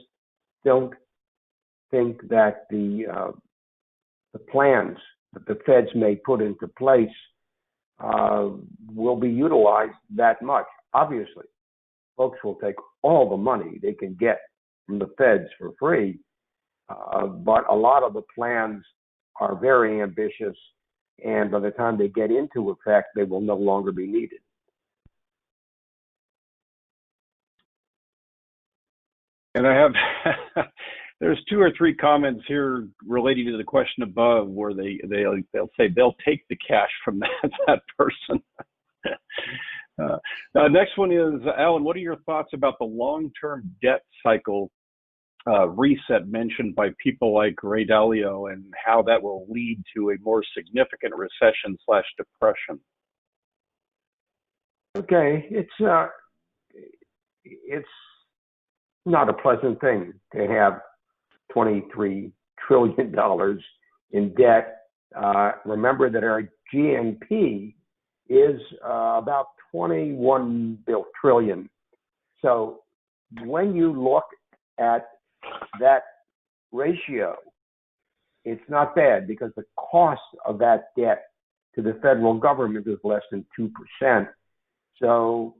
don't think that the plans that the feds may put into place will be utilized that much. Obviously, folks will take all the money they can get from the feds for free, but a lot of the plans are very ambitious, and by the time they get into effect, they will no longer be needed. And I have, there's 2 or 3 comments here relating to the question above where they'll say they'll take the cash from that person. Next one is, Alan, what are your thoughts about the long-term debt cycle reset mentioned by people like Ray Dalio, and how that will lead to a more significant recession/depression? Okay, it's not a pleasant thing to have $23 trillion in debt. Remember that our GNP is about 21 trillion. So when you look at that ratio, it's not bad, because the cost of that debt to the federal government is less than 2%. So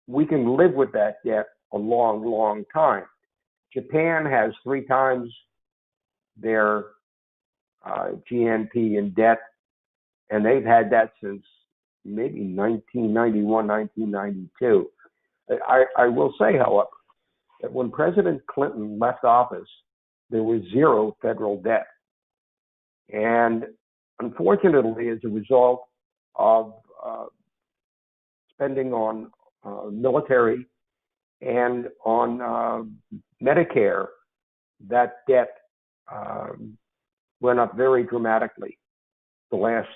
we can live with that debt a long, long time. Japan has 3 times their GNP in debt, and they've had that since maybe 1991, 1992. I will say, however, that when President Clinton left office, there was 0 federal debt. And unfortunately, as a result of spending on military and on Medicare, that debt went up very dramatically the last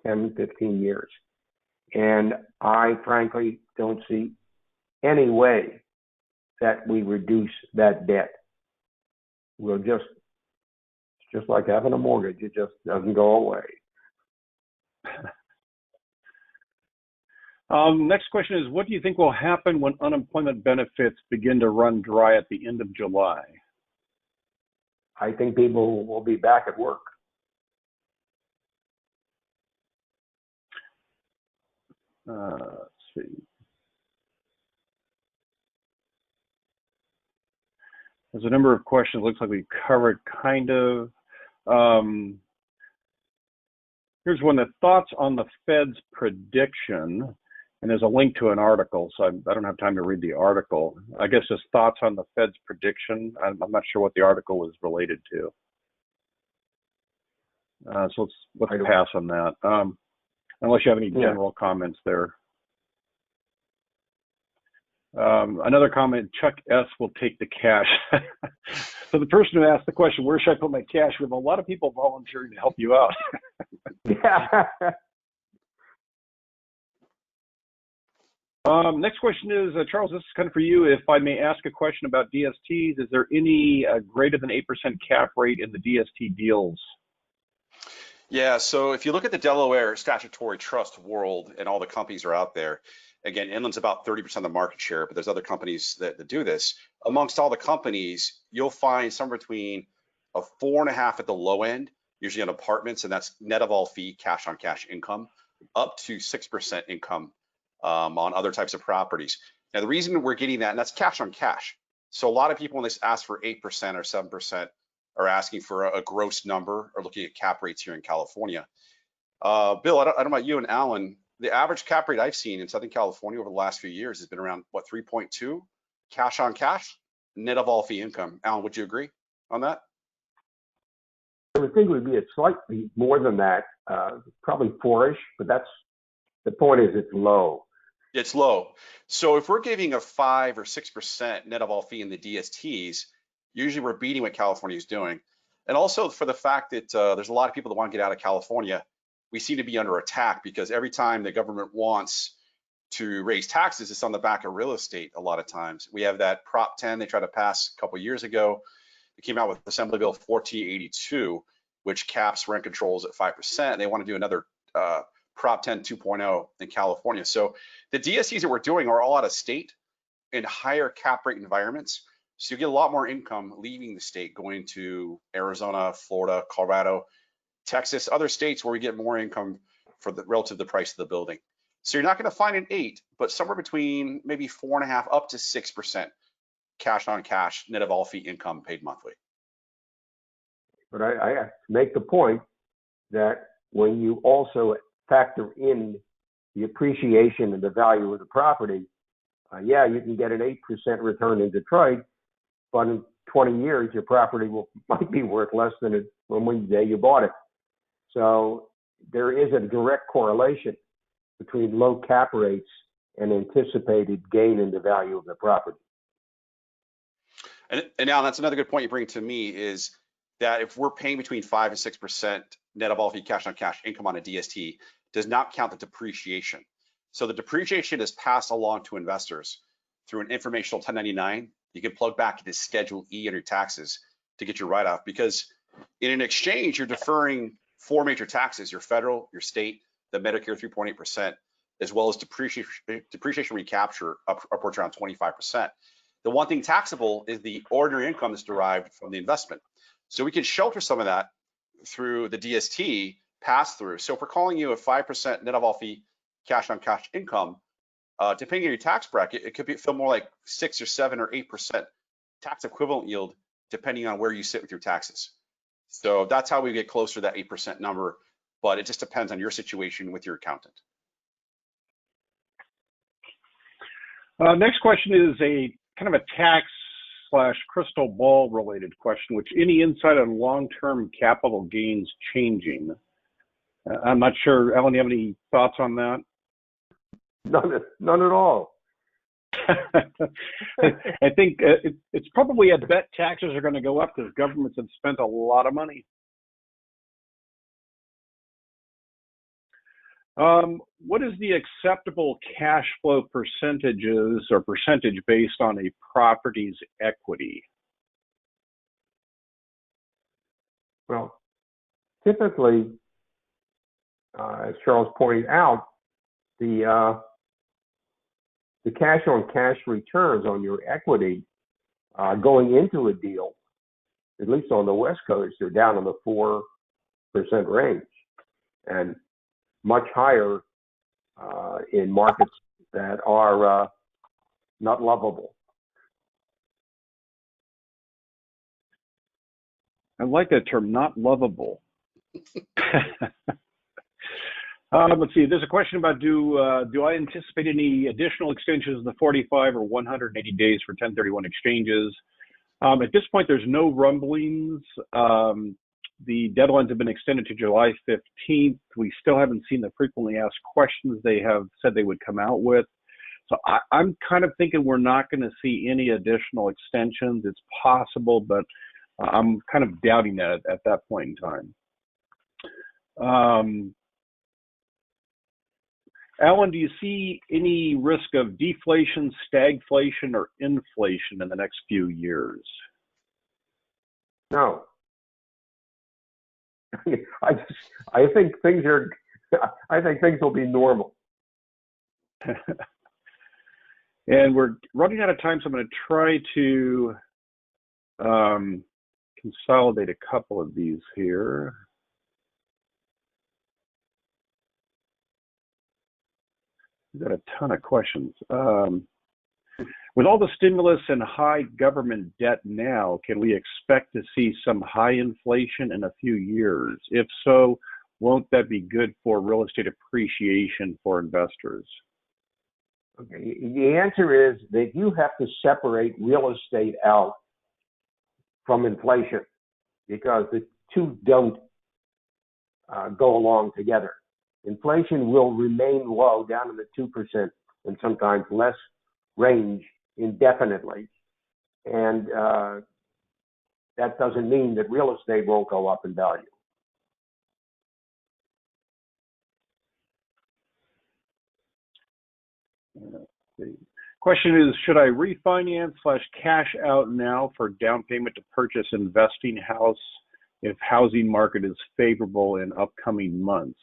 10, 15 years. And I frankly don't see any way that we reduce that debt. We'll just, it's just like having a mortgage, it just doesn't go away. Next question is, what do you think will happen when unemployment benefits begin to run dry at the end of July? I think people will be back at work. Let's see. There's a number of questions. Looks like we covered kind of. Here's one: the thoughts on the Fed's prediction, and there's a link to an article, so I don't have time to read the article. I guess just thoughts on the Fed's prediction. I'm not sure what the article was related to. So let's pass on that, unless you have any general comments there. Another comment, Chuck S. will take the cash. So the person who asked the question, where should I put my cash? We have a lot of people volunteering to help you out. Next question is, Charles, this is kind of for you. If I may ask a question about DSTs, is there any greater than 8% cap rate in the DST deals? Yeah, so if you look at the Delaware statutory trust world and all the companies are out there, again, Inland's about 30% of the market share, but there's other companies that do this. Amongst all the companies, you'll find somewhere between a 4.5 at the low end, usually on apartments, and that's net of all fee, cash on cash income, up to 6% income on other types of properties. Now, the reason we're getting that, and that's cash on cash. So a lot of people, when they ask for 8% or 7%, are asking for a gross number or looking at cap rates here in California. Bill, I don't know about you and Alan, the average cap rate I've seen in Southern California over the last few years has been around, what, 3.2 cash on cash, net of all fee income. Alan, would you agree on that? I would think it would be a slightly more than that, probably 4-ish, but that's, the point is it's low. It's low. So if we're giving a 5 or 6% net of all fee in the DSTs, usually we're beating what California is doing. And also for the fact that there's a lot of people that want to get out of California, we seem to be under attack because every time the government wants to raise taxes, it's on the back of real estate a lot of times. We have that Prop 10 they tried to pass a couple of years ago. It came out with Assembly Bill 1482, which caps rent controls at 5%. They want to do another Prop 10 2.0 in California. So the DSTs that we're doing are all out of state in higher cap rate environments. So you get a lot more income leaving the state, going to Arizona, Florida, Colorado, Texas, other states where we get more income for the relative to the price of the building. So you're not going to find an 8, but somewhere between maybe 4.5 up to 6% cash on cash, net of all fee income paid monthly. But I make the point that when you also factor in the appreciation and the value of the property, yeah, you can get an 8% return in Detroit, but in 20 years, your property might be worth less than it from when the day you bought it. So there is a direct correlation between low cap rates and anticipated gain in the value of the property. And now that's another good point you bring to me is that if we're paying between 5 and 6% net of all fee cash on cash income on a DST, does not count the depreciation. So the depreciation is passed along to investors through an informational 1099. You can plug back into Schedule E on your taxes to get your write-off, because in an exchange, you're deferring 4 major taxes: your federal, your state, the Medicare 3.8%, as well as depreciation recapture upwards around 25%. The one thing taxable is the ordinary income that's derived from the investment. So we can shelter some of that through the DST pass through. So if we're calling you a 5% net of all fee cash on cash income, depending on your tax bracket, it could feel more like 6 or 7 or 8% tax equivalent yield, depending on where you sit with your taxes. So that's how we get closer to that 8% number, but it just depends on your situation with your accountant. Next question is a kind of a tax/crystal ball related question, which any insight on long-term capital gains changing? I'm not sure. Alan, do you have any thoughts on that? None at all. I think it's probably a bet taxes are going to go up because governments have spent a lot of money. What is the acceptable cash flow percentages or percentage based on a property's equity? Well, typically, as Charles pointed out, the cash-on-cash returns on your equity going into a deal, at least on the West Coast, are down in the 4% range, and much higher in markets that are not lovable. I like that term, not lovable. Let's see. There's a question about do I anticipate any additional extensions of the 45 or 180 days for 1031 exchanges? At this point, there's no rumblings. The deadlines have been extended to July 15th. We still haven't seen the frequently asked questions they have said they would come out with. So I'm kind of thinking we're not going to see any additional extensions. It's possible, but I'm kind of doubting that at that point in time. Alan, do you see any risk of deflation, stagflation, or inflation in the next few years? No. I think things will be normal. And we're running out of time, so I'm going to try to consolidate a couple of these here. We've got a ton of questions. With all the stimulus and high government debt now, can we expect to see some high inflation in a few years? If so, won't that be good for real estate appreciation for investors? Okay. The answer is that you have to separate real estate out from inflation because the two don't go along together. Inflation will remain low, down in the 2% and sometimes less range indefinitely. And that doesn't mean that real estate won't go up in value. Let's see. Question is, should I refinance / cash out now for down payment to purchase investing house if housing market is favorable in upcoming months?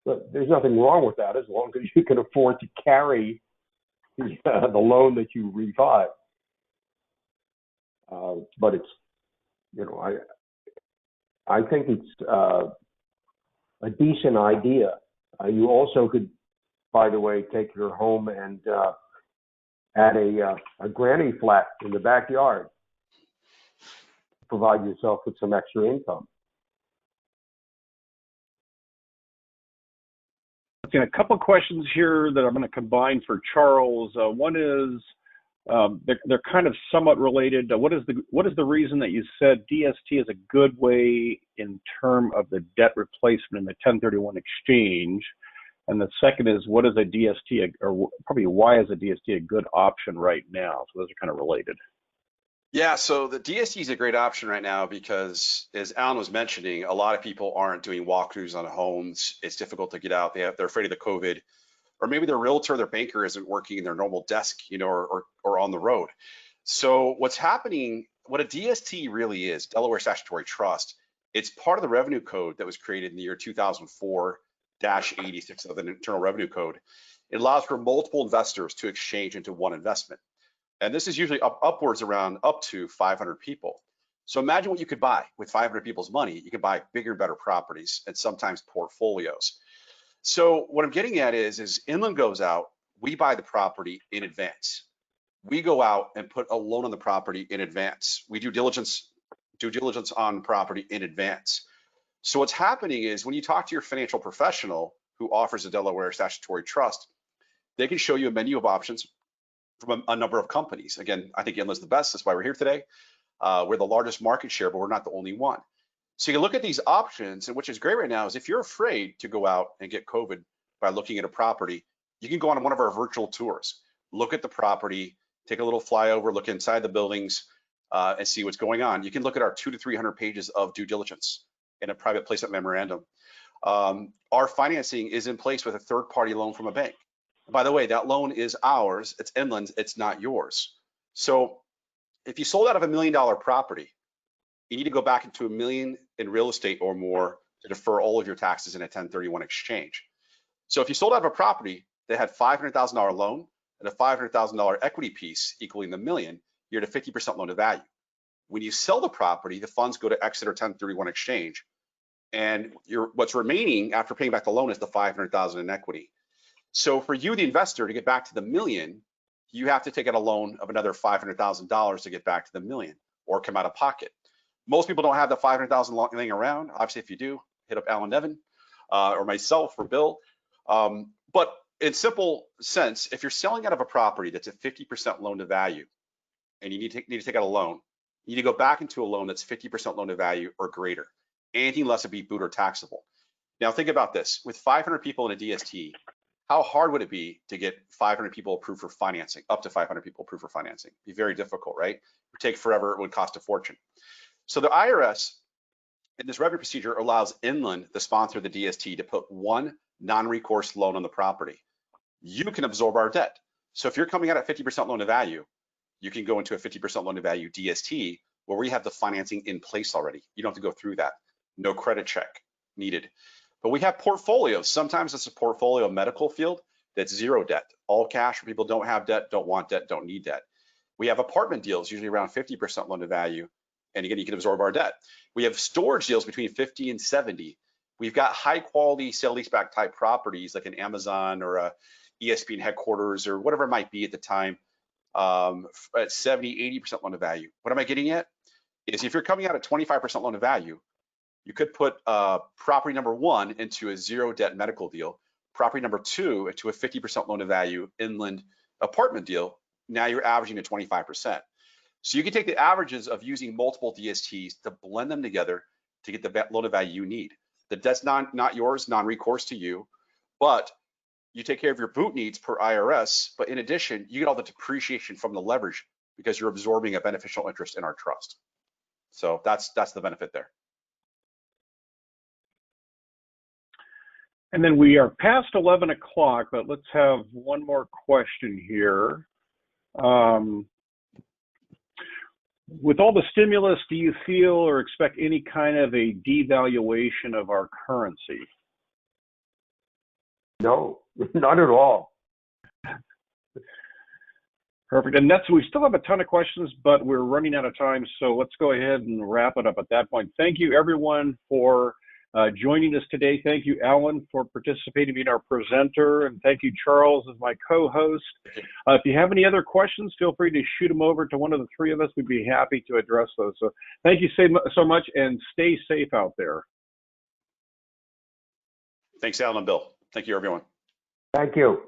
But there's nothing wrong with that as long as you can afford to carry the loan that you refi. But it's, I think it's a decent idea. You also could, by the way, take your home and add a granny flat in the backyard. Provide yourself with some extra income. A couple of questions here that I'm going to combine for Charles. One is they're kind of somewhat related. What is the reason that you said DST is a good way in term of the debt replacement in the 1031 exchange? And the second is, what is a DST, or probably why is a DST a good option right now? So those are kind of related. Yeah, so the DST is a great option right now because, as Alan was mentioning, a lot of people aren't doing walkthroughs on homes. It's difficult to get out. They're afraid of the COVID, or maybe their realtor, their banker isn't working in their normal desk, or on the road. So what's happening, what a DST really is, Delaware Statutory Trust, it's part of the revenue code that was created in the year 2004-86 of the Internal Revenue Code. It allows for multiple investors to exchange into one investment. And this is usually upwards around up to 500 people. So imagine what you could buy with 500 people's money. You could buy bigger, better properties and sometimes portfolios. So what I'm getting at is Inland goes out, we buy the property in advance. We go out and put a loan on the property in advance. We do due diligence on property in advance. So what's happening is when you talk to your financial professional who offers a Delaware statutory trust, they can show you a menu of options from a number of companies. Again, I think Inland's the best. That's why we're here today. We're the largest market share, but we're not the only one. So you can look at these options, and which is great right now is if you're afraid to go out and get COVID by looking at a property, you can go on one of our virtual tours, look at the property, take a little flyover, look inside the buildings, and see what's going on. You can look at our 200 to 300 pages of due diligence in a private placement memorandum. Our financing is in place with a third-party loan from a bank. By the way, that loan is ours. It's Inland's. It's not yours. So if you sold out of $1 million property, you need to go back into $1 million in real estate or more to defer all of your taxes in a 1031 exchange. So if you sold out of a property that had $500,000 loan and a $500,000 equity piece equaling the million, you're at a 50% loan to value. When you sell the property, the funds go to Exeter 1031 exchange, and what's remaining after paying back the loan is the $500,000 in equity. So for you, the investor, to get back to the million, you have to take out a loan of another $500,000 to get back to the million, or come out of pocket. Most people don't have the $500,000 laying around. Obviously, if you do, hit up Alan Nevin or myself or Bill. But in simple sense, if you're selling out of a property that's a 50% loan to value, and you need to take out a loan, you need to go back into a loan that's 50% loan to value or greater. Anything less would be boot or taxable. Now think about this: with 500 people in a DST, how hard would it be to get 500 people approved for financing? Up to 500 people approved for financing. It'd be very difficult, right? It would take forever. It would cost a fortune. So the IRS in this revenue procedure allows Inland, the sponsor of the DST, to put one non-recourse loan on the property. You can absorb our debt. So if you're coming out at 50% loan to value, you can go into a 50% loan to value DST where we have the financing in place already. You don't have to go through that. No credit check needed. But we have portfolios. Sometimes it's a portfolio medical field that's zero debt, all cash for people who don't have debt, don't want debt, don't need debt. We have apartment deals, usually around 50% loan to value. And again, you can absorb our debt. We have storage deals between 50 and 70. We've got high quality sale leaseback type properties like an Amazon or a ESPN headquarters or whatever it might be at the time at 70, 80% loan to value. What am I getting at? Is if you're coming out at 25% loan to value, you could put property number one into a zero debt medical deal, property number two into a 50% loan to value Inland apartment deal. Now you're averaging to 25%. So you can take the averages of using multiple DSTs to blend them together to get the loan to value you need. The debt's not yours, non-recourse to you, but you take care of your boot needs per IRS. But in addition, you get all the depreciation from the leverage because you're absorbing a beneficial interest in our trust. So that's the benefit there. And then we are past 11 o'clock, but let's have one more question here. With all the stimulus, do you feel or expect any kind of a devaluation of our currency? No, not at all. Perfect. And we still have a ton of questions, but we're running out of time. So let's go ahead and wrap it up at that point. Thank you, everyone, for joining us today. Thank you, Alan, for participating, being our presenter. And thank you, Charles, as my co-host. If you have any other questions, feel free to shoot them over to one of the three of us. We'd be happy to address those. So thank you so much, and stay safe out there. Thanks, Alan and Bill. Thank you, everyone. Thank you.